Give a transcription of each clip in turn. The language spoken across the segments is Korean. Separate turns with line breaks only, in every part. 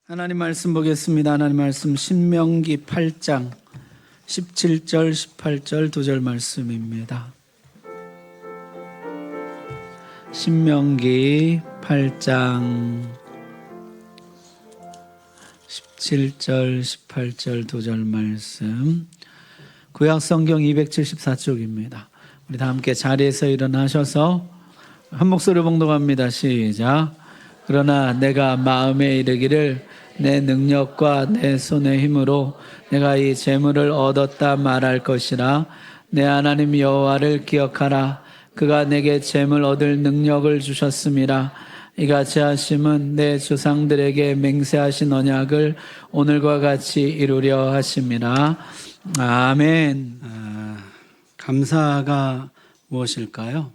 하나님 말씀 보겠습니다. 하나님 말씀 신명기 8장 17절 18절 2절 말씀입니다. 신명기 8장 17절 18절 2절 말씀, 구약 성경 274쪽입니다. 우리 다 함께 자리에서 일어나셔서 한 목소리로 봉독합니다. 시작. 그러나 내가 마음에 이르기를 내 능력과 내 손의 힘으로 내가 이 재물을 얻었다 말할 것이라. 내 하나님 여호와를 기억하라. 그가 내게 재물 얻을 능력을 주셨음이라. 이같이 하심은 내 조상들에게 맹세하신 언약을 오늘과 같이 이루려 하심이라. 아멘. 감사가 무엇일까요?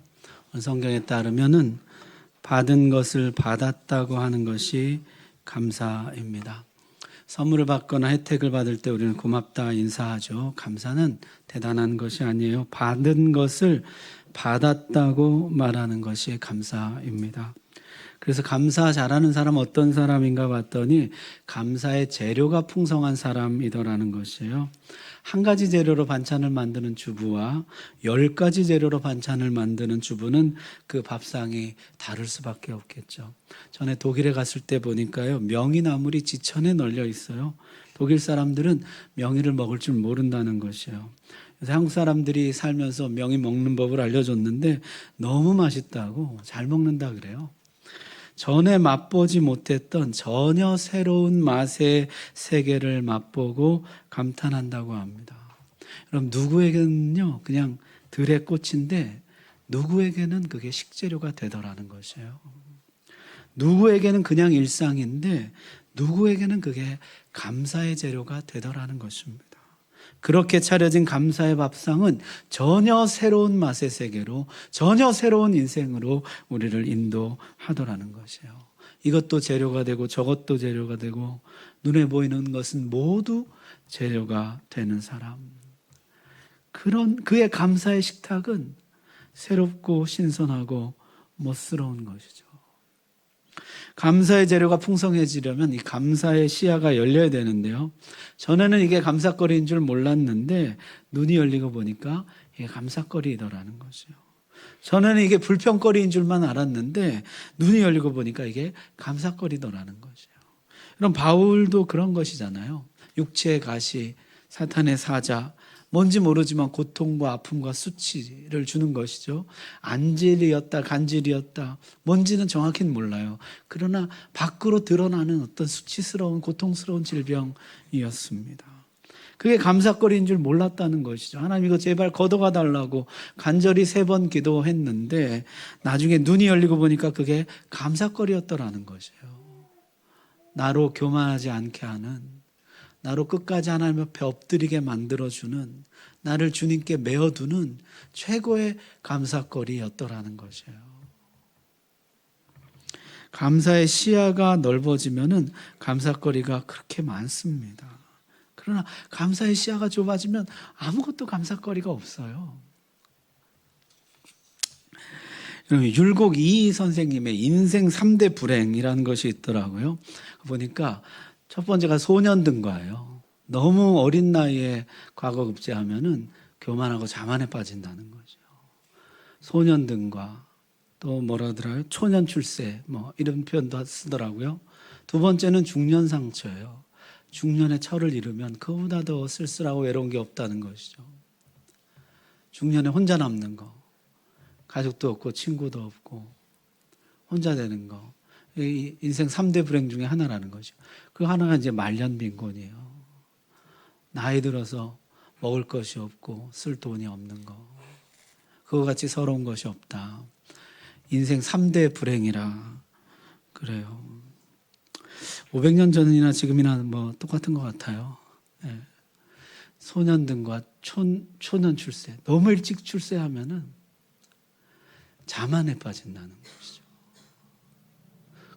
성경에 따르면은 받은 것을 받았다고 하는 것이 감사입니다. 선물을 받거나 혜택을 받을 때 우리는 고맙다 인사하죠. 감사는 대단한 것이 아니에요. 받은 것을 받았다고 말하는 것이 감사입니다. 그래서 감사 잘하는 사람 어떤 사람인가 봤더니 감사의 재료가 풍성한 사람이더라는 것이에요. 한 가지 재료로 반찬을 만드는 주부와 10가지 재료로 반찬을 만드는 주부는 그 밥상이 다를 수밖에 없겠죠. 전에 독일에 갔을 때 보니까요, 명이나물이 지천에 널려 있어요. 독일 사람들은 명이를 먹을 줄 모른다는 것이에요. 그래서 한국 사람들이 살면서 명이 먹는 법을 알려줬는데 너무 맛있다고 잘 먹는다 그래요. 전에 맛보지 못했던 전혀 새로운 맛의 세계를 맛보고 감탄한다고 합니다. 그럼 누구에게는요, 그냥 들의 꽃인데 누구에게는 그게 식재료가 되더라는 것이에요. 누구에게는 그냥 일상인데 누구에게는 그게 감사의 재료가 되더라는 것입니다. 그렇게 차려진 감사의 밥상은 전혀 새로운 맛의 세계로, 전혀 새로운 인생으로 우리를 인도하더라는 것이에요. 이것도 재료가 되고 저것도 재료가 되고 눈에 보이는 것은 모두 재료가 되는 사람. 그의 감사의 식탁은 새롭고 신선하고 멋스러운 것이죠. 감사의 재료가 풍성해지려면 이 감사의 시야가 열려야 되는데요. 전에는 이게 감사거리인 줄 몰랐는데 눈이 열리고 보니까 이게 감사거리더라는 것이요. 전에는 이게 불평거리인 줄만 알았는데 눈이 열리고 보니까 이게 감사거리더라는 것이요. 그럼 바울도 그런 것이잖아요. 육체의 가시, 사탄의 사자, 뭔지 모르지만 고통과 아픔과 수치를 주는 것이죠. 안질이었다, 간질이었다, 뭔지는 정확히는 몰라요. 그러나 밖으로 드러나는 어떤 수치스러운, 고통스러운 질병이었습니다. 그게 감사거리인 줄 몰랐다는 것이죠. 하나님 이거 제발 걷어가 달라고 간절히 3번 기도했는데 나중에 눈이 열리고 보니까 그게 감사거리였더라는 것이에요. 나로 교만하지 않게 하는, 나로 끝까지 하나님 앞에 엎드리게 만들어주는, 나를 주님께 메어두는 최고의 감사거리였더라는 것이에요. 감사의 시야가 넓어지면은 감사거리가 그렇게 많습니다. 그러나 감사의 시야가 좁아지면 아무것도 감사거리가 없어요. 율곡 이희 선생님의 인생 3대 불행이라는 것이 있더라고요. 보니까 첫 번째가 소년등과예요. 너무 어린 나이에 과거급제하면은 교만하고 자만에 빠진다는 거죠. 소년등과, 또 뭐라 하더라고요? 초년출세, 이런 표현도 쓰더라고요. 두 번째는 중년상처예요. 중년의 철을 잃으면 그보다 더 쓸쓸하고 외로운 게 없다는 것이죠. 중년에 혼자 남는 거, 가족도 없고 친구도 없고 혼자 되는 거, 이 인생 3대 불행 중에 하나라는 거죠. 그 하나가 이제 말년빈곤이에요. 나이 들어서 먹을 것이 없고 쓸 돈이 없는 거, 그거 같이 서러운 것이 없다. 인생 3대 불행이라 그래요. 500년 전이나 지금이나 똑같은 것 같아요. 예. 소년등과 초년 출세, 너무 일찍 출세하면은 자만에 빠진다는 것이죠.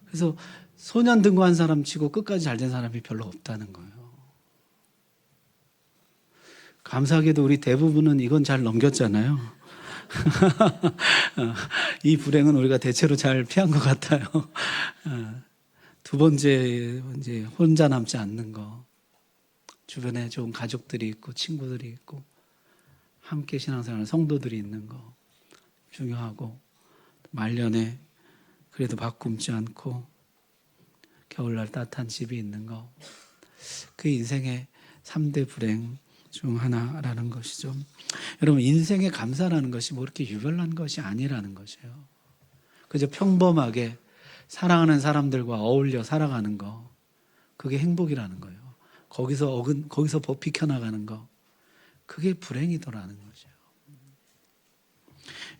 그래서 소년 등과한 사람 치고 끝까지 잘 된 사람이 별로 없다는 거예요. 감사하게도 우리 대부분은 이건 잘 넘겼잖아요. 이 불행은 우리가 대체로 잘 피한 것 같아요. 두 번째, 이제 혼자 남지 않는 거. 주변에 좋은 가족들이 있고 친구들이 있고 함께 신앙생활하는 성도들이 있는 거 중요하고, 말년에 그래도 밥 굶지 않고 겨울날 따뜻한 집이 있는 거, 그 인생의 3대 불행 중 하나라는 것이죠. 여러분, 인생의 감사라는 것이 뭐 이렇게 유별난 것이 아니라는 것이에요. 그저 평범하게 사랑하는 사람들과 어울려 살아가는 거, 그게 행복이라는 거예요. 거기서 비켜나가는 거, 그게 불행이더라는 거죠.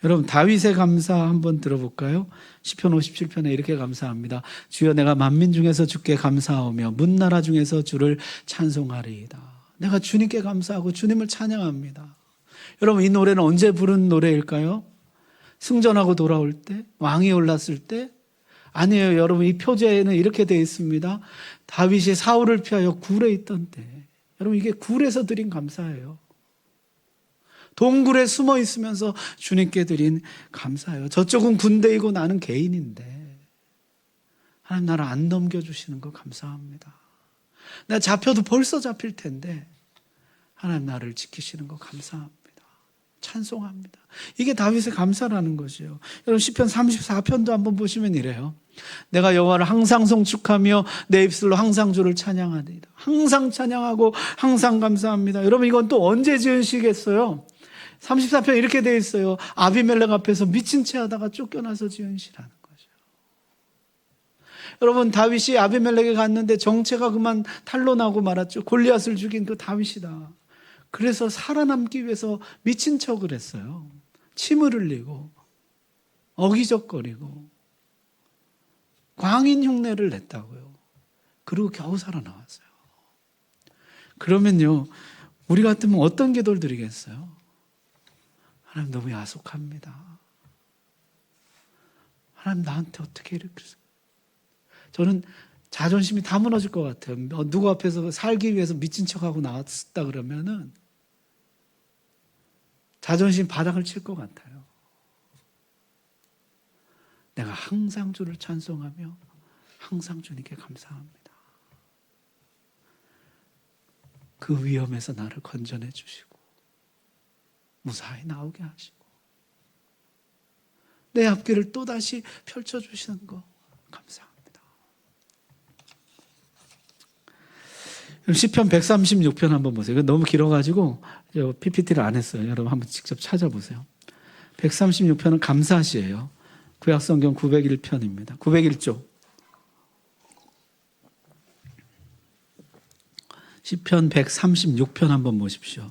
여러분, 다윗의 감사 한번 들어볼까요? 시편 57편에 이렇게 감사합니다. 주여, 내가 만민 중에서 주께 감사하며 문나라 중에서 주를 찬송하리이다. 내가 주님께 감사하고 주님을 찬양합니다. 여러분, 이 노래는 언제 부른 노래일까요? 승전하고 돌아올 때? 왕이 올랐을 때? 아니에요. 여러분, 이 표제에는 이렇게 되어 있습니다. 다윗이 사울을 피하여 굴에 있던 때. 여러분, 이게 굴에서 드린 감사예요. 동굴에 숨어 있으면서 주님께 드린 감사예요. 저쪽은 군대이고 나는 개인인데 하나님 나를 안 넘겨주시는 거 감사합니다. 내가 잡혀도 벌써 잡힐 텐데 하나님 나를 지키시는 거 감사합니다. 찬송합니다. 이게 다윗의 감사라는 것이에요. 여러분, 시편 34편도 한번 보시면 이래요. 내가 여호와를 항상 송축하며 내 입술로 항상 주를 찬양하리이다. 항상 찬양하고 항상 감사합니다. 여러분, 이건 또 언제 지은 시겠어요? 34편 이렇게 되어 있어요. 아비멜렉 앞에서 미친 채 하다가 쫓겨나서 지은 시라는 거죠. 여러분, 다윗이 아비멜렉에 갔는데 정체가 그만 탄로나고 말았죠. 골리앗을 죽인 그 다윗이다. 그래서 살아남기 위해서 미친 척을 했어요. 침을 흘리고 어기적거리고 광인 흉내를 냈다고요. 그리고 겨우 살아나왔어요. 그러면요, 우리 같으면 어떤 기도를 드리겠어요? 하나님, 너무 야속합니다. 하나님, 나한테 어떻게 이렇게. 저는 자존심이 다 무너질 것 같아요. 누구 앞에서 살기 위해서 미친 척하고 나왔다 그러면은 자존심 바닥을 칠 것 같아요. 내가 항상 주를 찬송하며 항상 주님께 감사합니다. 그 위험에서 나를 건져내 주시고 무사히 나오게 하시고 내 앞길을 또다시 펼쳐주시는 거 감사합니다. 시편 136편 한번 보세요. 이거 너무 길어가지고 PPT를 안 했어요. 여러분 한번 직접 찾아보세요. 136편은 감사시예요. 구약성경 901편입니다. 901조. 시편 136편 한번 보십시오.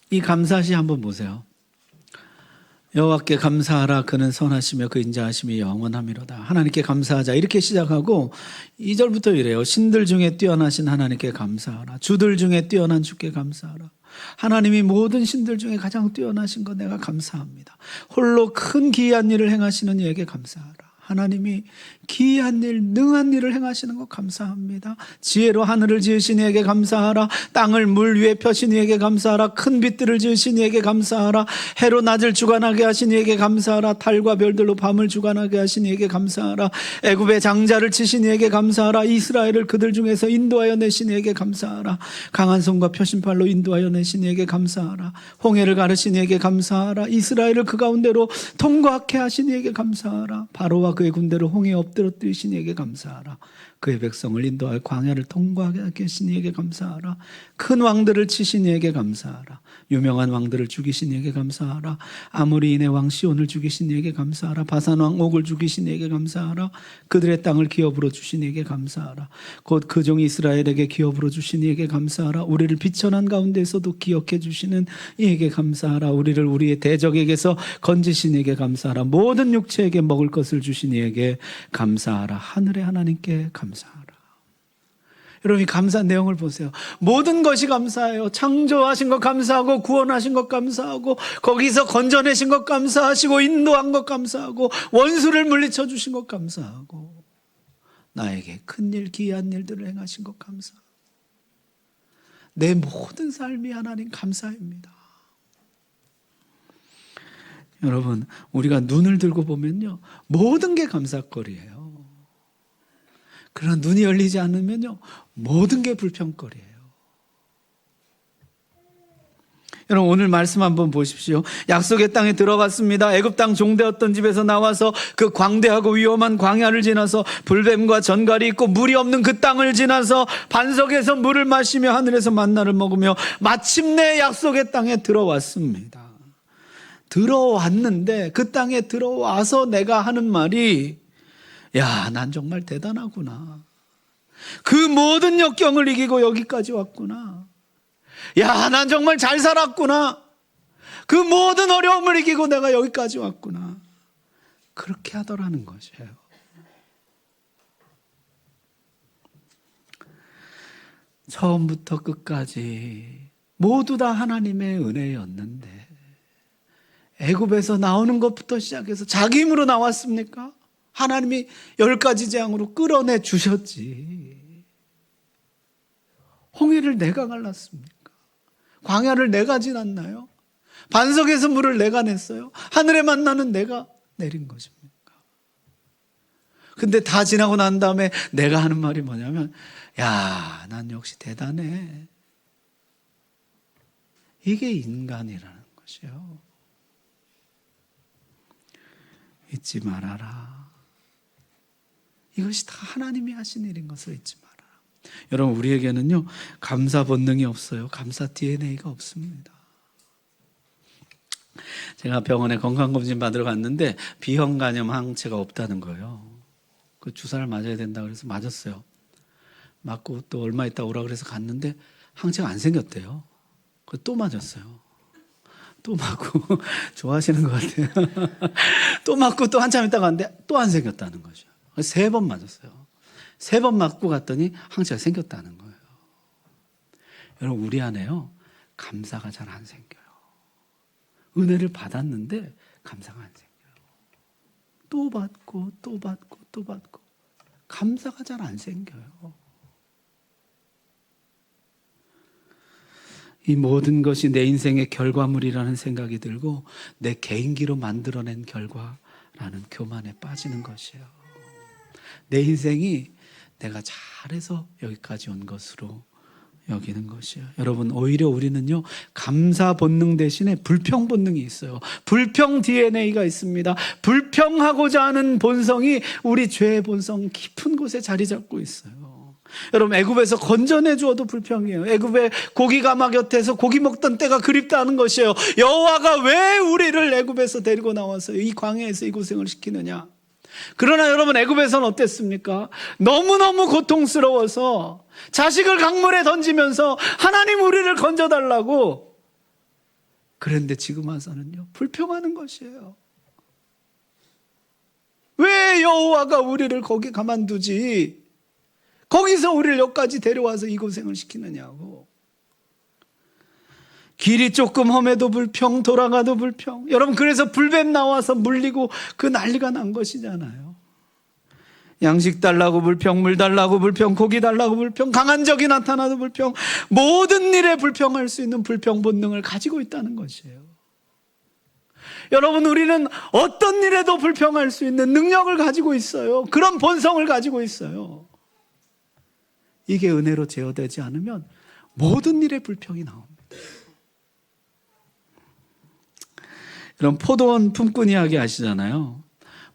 이 감사시 한번 보세요. 여호와께 감사하라. 그는 선하시며 그 인자하심이 영원함이로다. 하나님께 감사하자. 이렇게 시작하고 2절부터 이래요. 신들 중에 뛰어나신 하나님께 감사하라. 주들 중에 뛰어난 주께 감사하라. 하나님이 모든 신들 중에 가장 뛰어나신 것 내가 감사합니다. 홀로 큰 기이한 일을 행하시는 이에게 감사하라. 하나님이 기이한 일, 능한 일을 행하시는 것 감사합니다. 지혜로 하늘을 지으신 이에게 감사하라. 땅을 물 위에 펴신 이에게 감사하라. 큰 빛들을 지으신 이에게 감사하라. 해로 낮을 주관하게 하신 이에게 감사하라. 달과 별들로 밤을 주관하게 하신 이에게 감사하라. 애굽의 장자를 치신 이에게 감사하라. 이스라엘을 그들 중에서 인도하여 내신 이에게 감사하라. 강한 손과 펴신 팔로 인도하여 내신 이에게 감사하라. 홍해를 가르신 이에게 감사하라. 이스라엘을 그 가운데로 통과하게 하신 이에게 감사하라. 바로와 그의 군대를 홍해에 엎드러뜨리신 이에게 감사하라. 그의 백성을 인도하여 광야를 통과하게 하신 이에게 감사하라. 큰 왕들을 치신 이에게 감사하라. 유명한 왕들을 죽이신 이에게 감사하라. 아모리인의 왕 시온을 죽이신 이에게 감사하라. 바산 왕 옥을 죽이신 이에게 감사하라. 그들의 땅을 기업으로 주신 이에게 감사하라. 곧 그 종 이스라엘에게 기업으로 주신 이에게 감사하라. 우리를 비천한 가운데서도 기억해 주시는 이에게 감사하라. 우리를 우리의 대적에게서 건지신 이에게 감사하라. 모든 육체에게 먹을 것을 주신 이에게 감사하라. 하늘의 하나님께 감사하라. 여러분, 이 감사 내용을 보세요. 모든 것이 감사해요. 창조하신 것 감사하고, 구원하신 것 감사하고, 거기서 건져내신 것 감사하시고, 인도한 것 감사하고, 원수를 물리쳐 주신 것 감사하고, 나에게 큰일 기이한 일들을 행하신 것 감사하고, 내 모든 삶이 하나님 감사입니다. 여러분, 우리가 눈을 들고 보면요, 모든 게 감사거리예요. 그러나 눈이 열리지 않으면요, 모든 게 불평거리예요. 여러분, 오늘 말씀 한번 보십시오. 약속의 땅에 들어갔습니다. 애굽 땅 종되었던 집에서 나와서 그 광대하고 위험한 광야를 지나서 불뱀과 전갈이 있고 물이 없는 그 땅을 지나서 반석에서 물을 마시며 하늘에서 만나를 먹으며 마침내 약속의 땅에 들어왔습니다. 들어왔는데 그 땅에 들어와서 내가 하는 말이, 야, 난 정말 대단하구나. 그 모든 역경을 이기고 여기까지 왔구나. 야, 난 정말 잘 살았구나. 그 모든 어려움을 이기고 내가 여기까지 왔구나. 그렇게 하더라는 것이에요. 처음부터 끝까지 모두 다 하나님의 은혜였는데 애굽에서 나오는 것부터 시작해서 자기 힘으로 나왔습니까? 하나님이 10가지 재앙으로 끌어내 주셨지. 홍해를 내가 갈랐습니까? 광야를 내가 지났나요? 반석에서 물을 내가 냈어요? 하늘의 만나는 내가 내린 것입니까? 근데 다 지나고 난 다음에 내가 하는 말이 뭐냐면, 야, 난 역시 대단해. 이게 인간이라는 것이요. 잊지 말아라. 이것이 다 하나님이 하신 일인 것을 잊지 말아라. 여러분, 우리에게는요, 감사 본능이 없어요. 감사 DNA가 없습니다. 제가 병원에 건강검진 받으러 갔는데 B형 간염 항체가 없다는 거예요. 그 주사를 맞아야 된다 그래서 맞았어요. 맞고 또 얼마 있다 오라 그래서 갔는데 항체가 안 생겼대요. 또 맞았어요. 또 맞고 좋아하시는 것 같아요. 또 맞고 또 한참 있다 갔는데 또 안 생겼다는 거죠. 3번 맞았어요. 3번 맞고 갔더니 항체가 생겼다는 거예요. 여러분, 우리 안에요, 감사가 잘 안 생겨요. 은혜를 받았는데 감사가 안 생겨요. 또 받고 또 받고 또 받고 감사가 잘 안 생겨요. 이 모든 것이 내 인생의 결과물이라는 생각이 들고 내 개인기로 만들어낸 결과라는 교만에 빠지는 것이에요. 내 인생이 내가 잘해서 여기까지 온 것으로 여기는 것이에요. 여러분, 오히려 우리는요, 감사 본능 대신에 불평 본능이 있어요. 불평 DNA가 있습니다. 불평하고자 하는 본성이 우리 죄의 본성 깊은 곳에 자리 잡고 있어요. 여러분, 애굽에서 건져내 주어도 불평이에요. 애굽의 고기 가마 곁에서 고기 먹던 때가 그립다는 것이에요. 여호와가 왜 우리를 애굽에서 데리고 나와서 이 광야에서 이 고생을 시키느냐. 그러나 여러분, 애굽에서는 어땠습니까? 너무너무 고통스러워서 자식을 강물에 던지면서 하나님 우리를 건져달라고. 그런데 지금 와서는요, 불평하는 것이에요. 왜 여호와가 우리를 거기 가만두지? 거기서 우리를 여기까지 데려와서 이 고생을 시키느냐고. 길이 조금 험해도 불평, 돌아가도 불평. 여러분, 그래서 불뱀 나와서 물리고 그 난리가 난 것이잖아요. 양식 달라고 불평, 물 달라고 불평, 고기 달라고 불평, 강한 적이 나타나도 불평. 모든 일에 불평할 수 있는 불평 본능을 가지고 있다는 것이에요. 여러분, 우리는 어떤 일에도 불평할 수 있는 능력을 가지고 있어요. 그런 본성을 가지고 있어요. 이게 은혜로 제어되지 않으면 모든 일에 불평이 나옵니다. 그럼 포도원 품꾼 이야기 아시잖아요.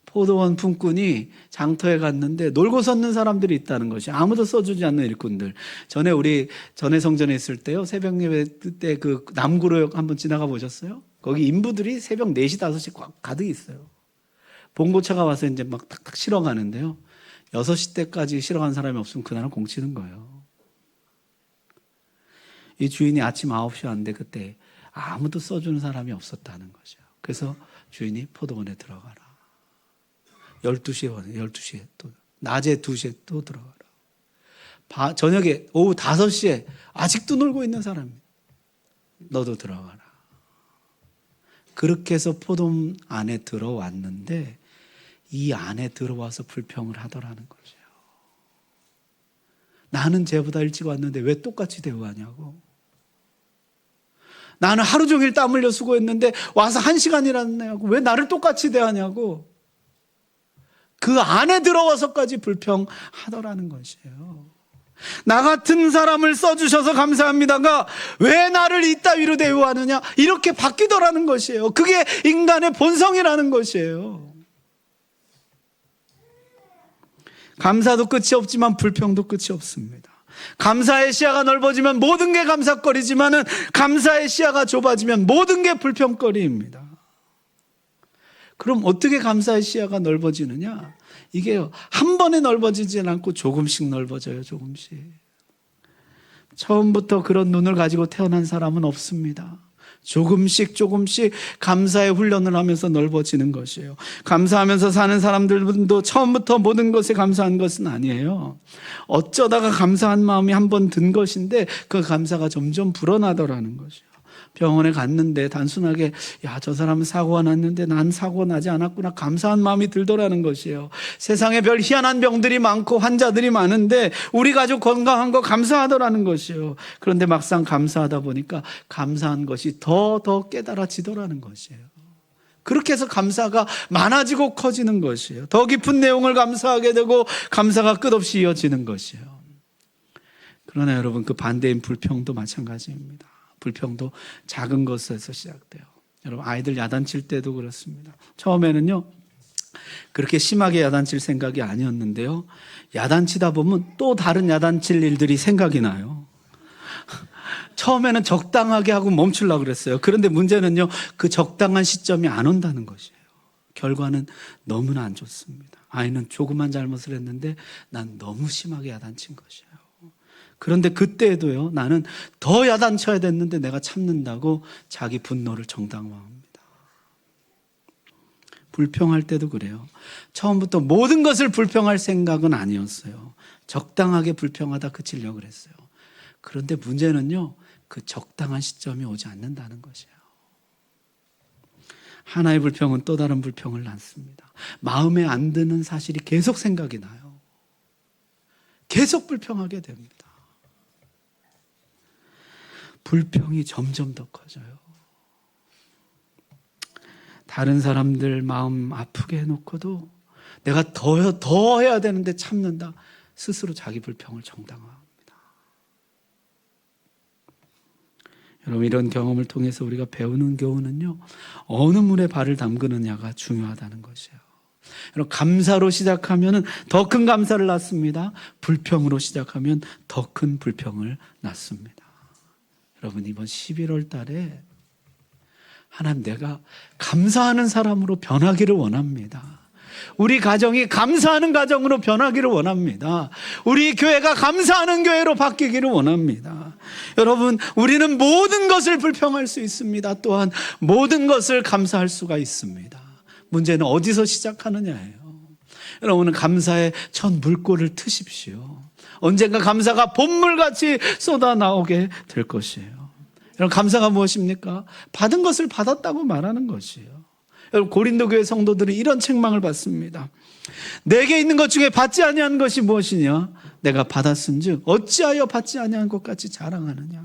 포도원 품꾼이 장터에 갔는데 놀고 섰는 사람들이 있다는 것이, 아무도 써주지 않는 일꾼들. 전에 우리 전에 성전에 있을 때요, 새벽 예배 때 그 남구로역 한번 지나가 보셨어요? 거기 인부들이 새벽 4시 5시 가득 있어요. 봉고차가 와서 이제 막 탁탁 실어 가는데요, 6시 때까지 실어 간 사람이 없으면 그날은 공치는 거예요. 이 주인이 아침 9시 왔는데 그때 아무도 써주는 사람이 없었다는 거죠. 그래서 주인이 포도원에 들어가라. 12시에 와요. 12시에 또, 낮에 2시에 또 들어가라. 저녁에 오후 5시에 아직도 놀고 있는 사람이, 너도 들어가라. 그렇게 해서 포도원 안에 들어왔는데 이 안에 들어와서 불평을 하더라는 거죠. 나는 쟤보다 일찍 왔는데 왜 똑같이 대우하냐고. 나는 하루 종일 땀 흘려 수고했는데 와서 1시간이라고 왜 나를 똑같이 대하냐고 그 안에 들어와서까지 불평하더라는 것이에요. 나 같은 사람을 써주셔서 감사합니다가 왜 나를 이따위로 대우하느냐 이렇게 바뀌더라는 것이에요. 그게 인간의 본성이라는 것이에요. 감사도 끝이 없지만 불평도 끝이 없습니다. 감사의 시야가 넓어지면 모든 게 감사거리지만은 감사의 시야가 좁아지면 모든 게 불평거리입니다. 그럼 어떻게 감사의 시야가 넓어지느냐? 이게 한 번에 넓어지지 않고 조금씩 넓어져요. 조금씩. 처음부터 그런 눈을 가지고 태어난 사람은 없습니다. 조금씩 감사의 훈련을 하면서 넓어지는 것이에요. 감사하면서 사는 사람들도 처음부터 모든 것에 감사한 것은 아니에요. 어쩌다가 감사한 마음이 한 번 든 것인데 그 감사가 점점 불어나더라는 것이에요. 병원에 갔는데 단순하게 저 사람은 사고가 났는데 난 사고가 나지 않았구나 감사한 마음이 들더라는 것이에요. 세상에 별 희한한 병들이 많고 환자들이 많은데 우리 가족 건강한 거 감사하더라는 것이에요. 그런데 막상 감사하다 보니까 감사한 것이 더 깨달아지더라는 것이에요. 그렇게 해서 감사가 많아지고 커지는 것이에요. 더 깊은 내용을 감사하게 되고 감사가 끝없이 이어지는 것이에요. 그러나 여러분 그 반대인 불평도 마찬가지입니다. 불평도 작은 것에서 시작돼요. 여러분 아이들 야단칠 때도 그렇습니다. 처음에는요 그렇게 심하게 야단칠 생각이 아니었는데요 야단치다 보면 또 다른 야단칠 일들이 생각이 나요. 처음에는 적당하게 하고 멈추려고 그랬어요. 그런데 문제는요 그 적당한 시점이 안 온다는 것이에요. 결과는 너무나 안 좋습니다. 아이는 조그만 잘못을 했는데 난 너무 심하게 야단친 것이에요. 그런데 그때에도요 나는 더 야단쳐야 됐는데 내가 참는다고 자기 분노를 정당화합니다. 불평할 때도 그래요. 처음부터 모든 것을 불평할 생각은 아니었어요. 적당하게 불평하다 그치려고 그랬어요. 그런데 문제는요 그 적당한 시점이 오지 않는다는 것이에요. 하나의 불평은 또 다른 불평을 낳습니다. 마음에 안 드는 사실이 계속 생각이 나요. 계속 불평하게 됩니다. 불평이 점점 더 커져요. 다른 사람들 마음 아프게 해놓고도 내가 더 해야 되는데 참는다. 스스로 자기 불평을 정당화합니다. 여러분 이런 경험을 통해서 우리가 배우는 교훈은요. 어느 물에 발을 담그느냐가 중요하다는 것이에요. 여러분 감사로 시작하면 더 큰 감사를 낳습니다. 불평으로 시작하면 더 큰 불평을 낳습니다. 여러분 이번 11월 달에 하나님 내가 감사하는 사람으로 변하기를 원합니다. 우리 가정이 감사하는 가정으로 변하기를 원합니다. 우리 교회가 감사하는 교회로 바뀌기를 원합니다. 여러분 우리는 모든 것을 불평할 수 있습니다. 또한 모든 것을 감사할 수가 있습니다. 문제는 어디서 시작하느냐예요. 여러분은 감사의 첫 물꼬를 트십시오. 언젠가 감사가 봇물같이 쏟아나오게 될 것이에요. 여러분 감사가 무엇입니까? 받은 것을 받았다고 말하는 것이에요. 여러분 고린도 교회 성도들은 이런 책망을 받습니다. 내게 있는 것 중에 받지 아니한 것이 무엇이냐? 내가 받았은즉 어찌하여 받지 아니한 것 같이 자랑하느냐?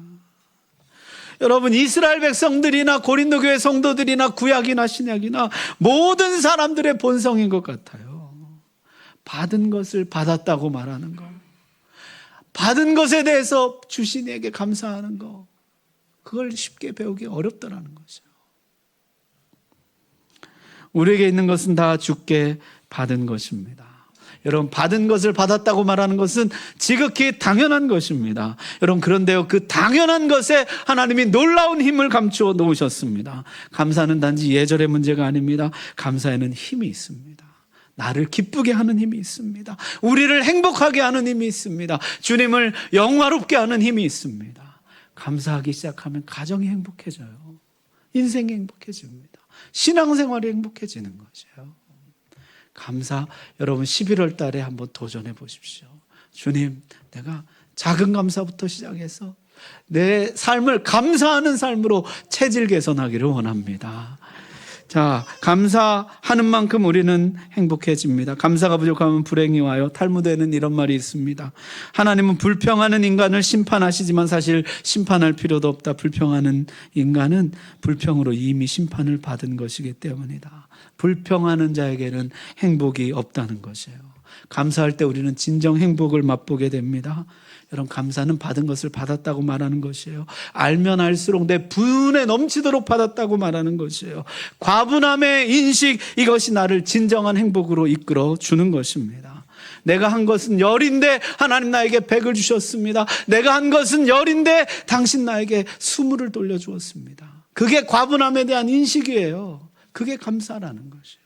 여러분 이스라엘 백성들이나 고린도 교회 성도들이나 구약이나 신약이나 모든 사람들의 본성인 것 같아요. 받은 것을 받았다고 말하는 것, 받은 것에 대해서 주신 이에게 감사하는 것, 그걸 쉽게 배우기 어렵다라는 거죠. 우리에게 있는 것은 다 주께 받은 것입니다. 여러분 받은 것을 받았다고 말하는 것은 지극히 당연한 것입니다. 여러분 그런데요 그 당연한 것에 하나님이 놀라운 힘을 감추어 놓으셨습니다. 감사는 단지 예절의 문제가 아닙니다. 감사에는 힘이 있습니다. 나를 기쁘게 하는 힘이 있습니다. 우리를 행복하게 하는 힘이 있습니다. 주님을 영화롭게 하는 힘이 있습니다. 감사하기 시작하면 가정이 행복해져요. 인생이 행복해집니다. 신앙생활이 행복해지는 거죠. 감사, 여러분 11월 달에 한번 도전해 보십시오. 주님, 내가 작은 감사부터 시작해서 내 삶을 감사하는 삶으로 체질 개선하기를 원합니다. 자, 감사하는 만큼 우리는 행복해집니다. 감사가 부족하면 불행이 와요. 탈무드에는 이런 말이 있습니다. 하나님은 불평하는 인간을 심판하시지만 사실 심판할 필요도 없다. 불평하는 인간은 불평으로 이미 심판을 받은 것이기 때문이다. 불평하는 자에게는 행복이 없다는 것이에요. 감사할 때 우리는 진정 행복을 맛보게 됩니다. 여러분, 감사는 받은 것을 받았다고 말하는 것이에요. 알면 알수록 내 분에 넘치도록 받았다고 말하는 것이에요. 과분함의 인식, 이것이 나를 진정한 행복으로 이끌어 주는 것입니다. 내가 한 것은 10인데 하나님 나에게 100을 주셨습니다. 내가 한 것은 10인데 당신 나에게 20을 돌려주었습니다. 그게 과분함에 대한 인식이에요. 그게 감사라는 것이에요.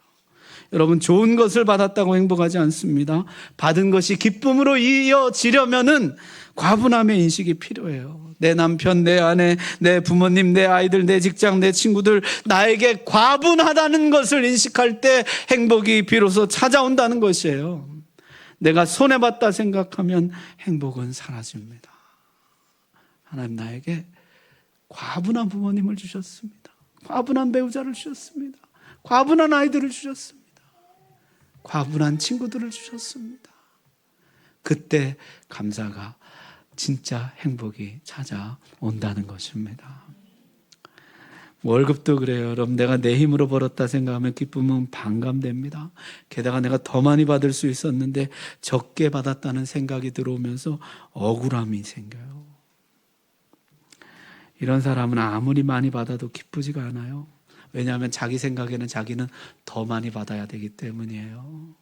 여러분, 좋은 것을 받았다고 행복하지 않습니다. 받은 것이 기쁨으로 이어지려면은 과분함의 인식이 필요해요. 내 남편, 내 아내, 내 부모님, 내 아이들, 내 직장, 내 친구들, 나에게 과분하다는 것을 인식할 때 행복이 비로소 찾아온다는 것이에요. 내가 손해봤다 생각하면 행복은 사라집니다. 하나님 나에게 과분한 부모님을 주셨습니다. 과분한 배우자를 주셨습니다. 과분한 아이들을 주셨습니다. 과분한 친구들을 주셨습니다. 그때 감사가 진짜 행복이 찾아온다는 것입니다. 월급도 그래요. 여러분, 내가 내 힘으로 벌었다 생각하면 기쁨은 반감됩니다. 게다가 내가 더 많이 받을 수 있었는데 적게 받았다는 생각이 들어오면서 억울함이 생겨요. 이런 사람은 아무리 많이 받아도 기쁘지가 않아요. 왜냐하면 자기 생각에는 자기는 더 많이 받아야 되기 때문이에요.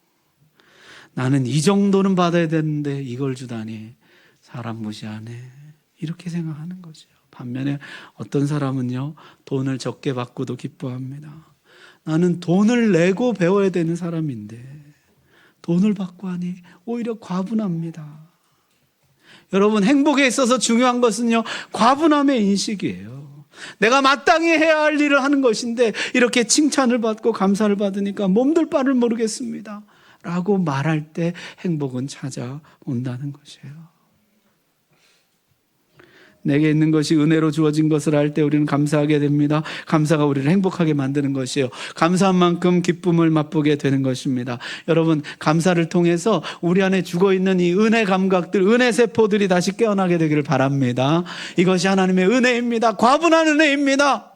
나는 이 정도는 받아야 되는데 이걸 주다니 사람 무시하네, 이렇게 생각하는 거죠. 반면에 어떤 사람은요, 돈을 적게 받고도 기뻐합니다. 나는 돈을 내고 배워야 되는 사람인데 돈을 받고 하니 오히려 과분합니다. 여러분, 행복에 있어서 중요한 것은요, 과분함의 인식이에요. 내가 마땅히 해야 할 일을 하는 것인데 이렇게 칭찬을 받고 감사를 받으니까 몸둘 바를 모르겠습니다 라고 말할 때 행복은 찾아온다는 것이에요. 내게 있는 것이 은혜로 주어진 것을 알 때 우리는 감사하게 됩니다. 감사가 우리를 행복하게 만드는 것이에요. 감사한 만큼 기쁨을 맛보게 되는 것입니다. 여러분, 감사를 통해서 우리 안에 죽어있는 이 은혜 감각들, 은혜 세포들이 다시 깨어나게 되기를 바랍니다. 이것이 하나님의 은혜입니다. 과분한 은혜입니다.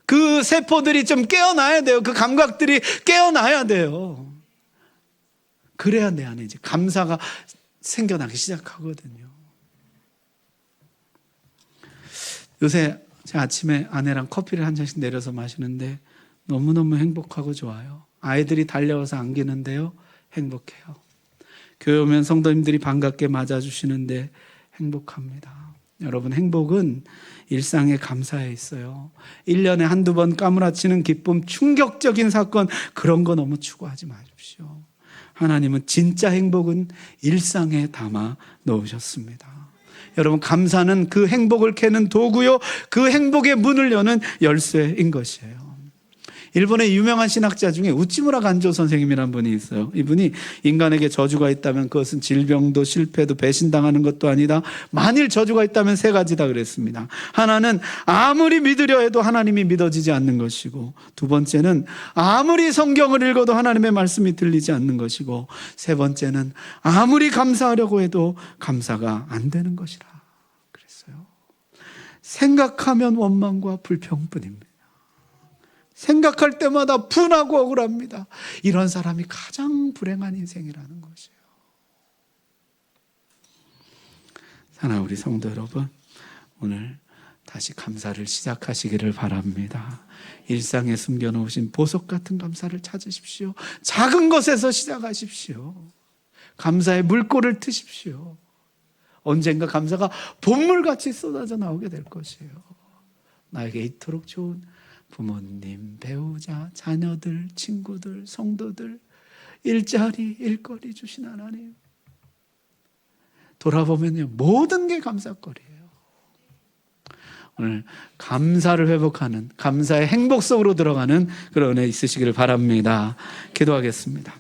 그 세포들이 좀 깨어나야 돼요. 그 감각들이 깨어나야 돼요. 그래야 내 안에 이제 감사가 생겨나기 시작하거든요. 요새 제가 아침에 아내랑 커피를 한 잔씩 내려서 마시는데 너무너무 행복하고 좋아요. 아이들이 달려와서 안기는데요, 행복해요. 교회 오면 성도님들이 반갑게 맞아주시는데 행복합니다. 여러분, 행복은 일상의 감사에 있어요. 1년에 한두 번 까무라치는 기쁨, 충격적인 사건, 그런 거 너무 추구하지 마십시오. 하나님은 진짜 행복은 일상에 담아 놓으셨습니다. 여러분, 감사는 그 행복을 캐는 도구요, 그 행복의 문을 여는 열쇠인 것이에요. 일본의 유명한 신학자 중에 우찌무라 간조 선생님이라는 분이 있어요. 이분이 인간에게 저주가 있다면 그것은 질병도 실패도 배신당하는 것도 아니다. 만일 저주가 있다면 3가지다 그랬습니다. 하나는 아무리 믿으려 해도 하나님이 믿어지지 않는 것이고, 두 번째는 아무리 성경을 읽어도 하나님의 말씀이 들리지 않는 것이고, 세 번째는 아무리 감사하려고 해도 감사가 안 되는 것이라 그랬어요. 생각하면 원망과 불평뿐입니다. 생각할 때마다 분하고 억울합니다. 이런 사람이 가장 불행한 인생이라는 것이에요. 사랑하는 우리 성도 여러분, 오늘 다시 감사를 시작하시기를 바랍니다. 일상에 숨겨놓으신 보석 같은 감사를 찾으십시오. 작은 것에서 시작하십시오. 감사의 물꼬를 트십시오. 언젠가 감사가 봇물같이 쏟아져 나오게 될 것이에요. 나에게 이토록 좋은 부모님, 배우자, 자녀들, 친구들, 성도들, 일자리, 일거리 주신 하나님, 돌아보면요, 모든 게 감사거리예요. 오늘 감사를 회복하는, 감사의 행복 속으로 들어가는 그런 은혜 있으시기를 바랍니다. 기도하겠습니다.